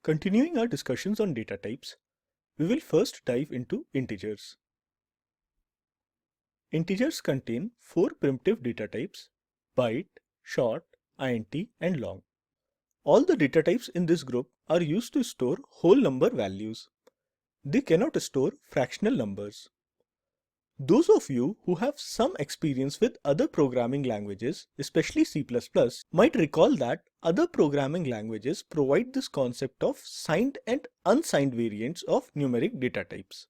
Continuing our discussions on data types, we will first dive into integers. Integers contain four primitive data types: byte, short, int, and long. All the data types in this group are used to store whole number values. They cannot store fractional numbers. Those of you who have some experience with other programming languages, especially C++, might recall that other programming languages provide this concept of signed and unsigned variants of numeric data types.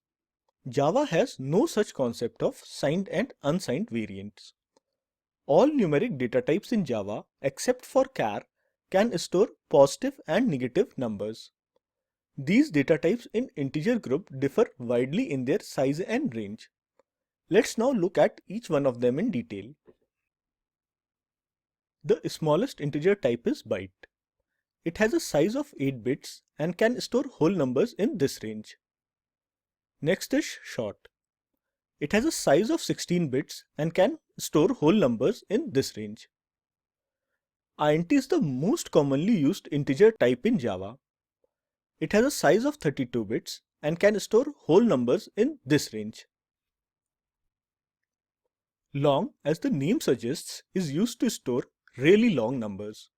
Java has no such concept of signed and unsigned variants. All numeric data types in Java, except for char, can store positive and negative numbers. These data types in integer group differ widely in their size and range. Let's now look at each one of them in detail. The smallest integer type is byte. It has a size of 8 bits and can store whole numbers in this range. Next is short. It has a size of 16 bits and can store whole numbers in this range. Int is the most commonly used integer type in Java. It has a size of 32 bits and can store whole numbers in this range. Long, as the name suggests, is used to store really long numbers.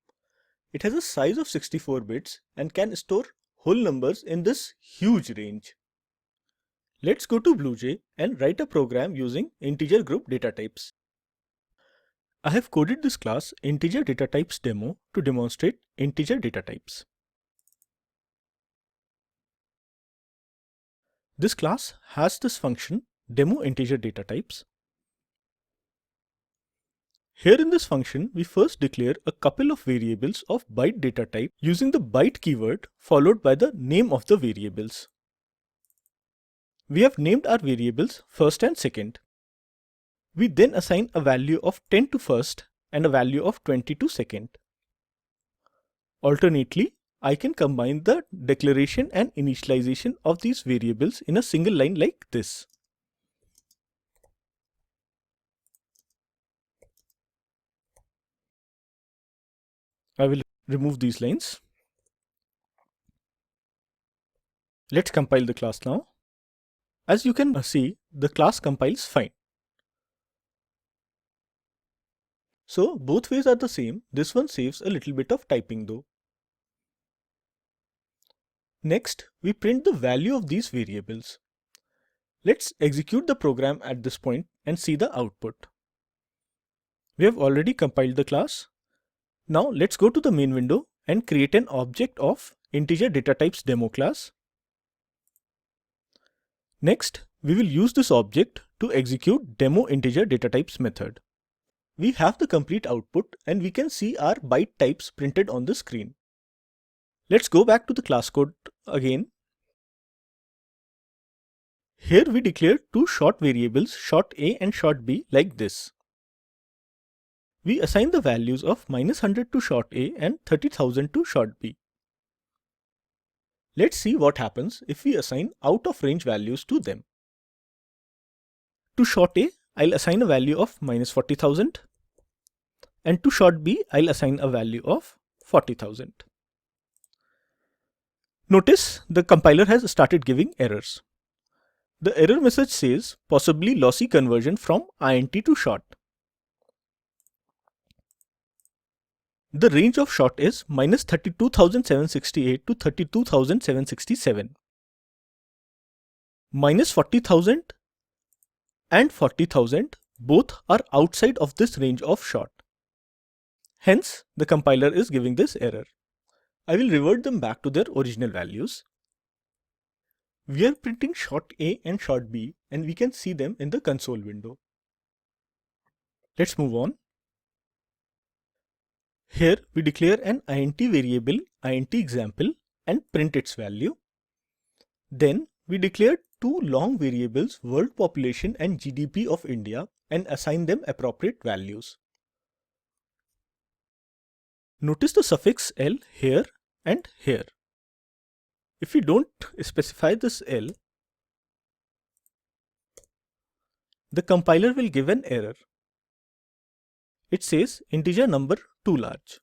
It has a size of 64 bits and can store whole numbers in this huge range. Let's go to BlueJ and write a program using integer group data types. I have coded this class integer data types demo to demonstrate integer data types. This class has this function demo integer data types. Here in this function, we first declare a couple of variables of byte data type using the byte keyword followed by the name of the variables. We have named our variables first and second. We then assign a value of 10 to first and a value of 20 to second. Alternately, I can combine the declaration and initialization of these variables in a single line like this. I will remove these lines. Let's compile the class now. As you can see, the class compiles fine. So both ways are the same. This one saves a little bit of typing though. Next, we print the value of these variables. Let's execute the program at this point and see the output. We have already compiled the class. Now let's go to the main window and create an object of integer data types demo class. Next, we will use this object to execute demo integer data types method. We have the complete output and we can see our byte types printed on the screen. Let's go back to the class code again. Here we declare two short variables, short A and short B, like this. We assign the values of -100 to short A and 30,000 to short B. Let's see what happens if we assign out of range values to them. To short A, I'll assign a value of -40,000, and to short B, I'll assign a value of 40,000. Notice the compiler has started giving errors. The error message says possibly lossy conversion from int to short. The range of short is -32,768 to 32,767. -40,000 and 40,000 both are outside of this range of short. Hence, the compiler is giving this error. I will revert them back to their original values. We are printing short A and short B and we can see them in the console window. Let's move on. Here we declare an int variable int_example and print its value. Then we declare two long variables world population and GDP of India and assign them appropriate values. Notice the suffix L here and here. If we don't specify this L, the compiler will give an error. It says integer number too large.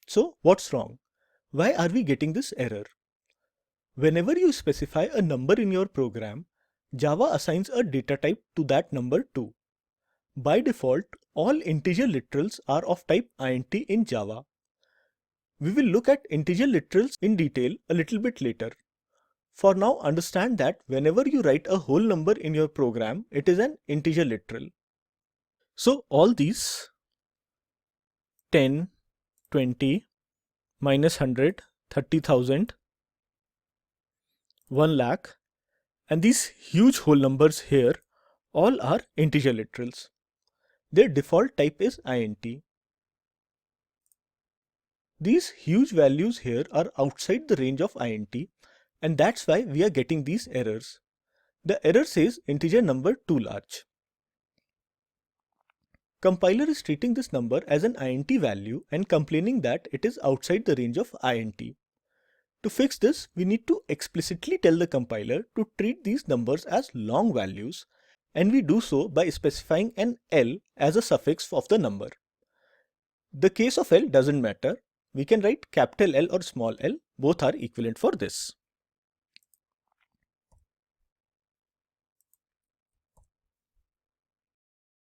So what's wrong? Why are we getting this error? Whenever you specify a number in your program, Java assigns a data type to that number too. By default, all integer literals are of type int in Java. We will look at integer literals in detail a little bit later. For now, understand that whenever you write a whole number in your program, it is an integer literal. So all these 10, 20, minus 100, 30,000, 1 lakh, and these huge whole numbers here all are integer literals. Their default type is int. These huge values here are outside the range of int, and that's why we are getting these errors. The error says integer number too large. Compiler is treating this number as an int value and complaining that it is outside the range of int. To fix this, we need to explicitly tell the compiler to treat these numbers as long values, and we do so by specifying an L as a suffix of the number. The case of L doesn't matter. We can write capital L or small l, both are equivalent for this.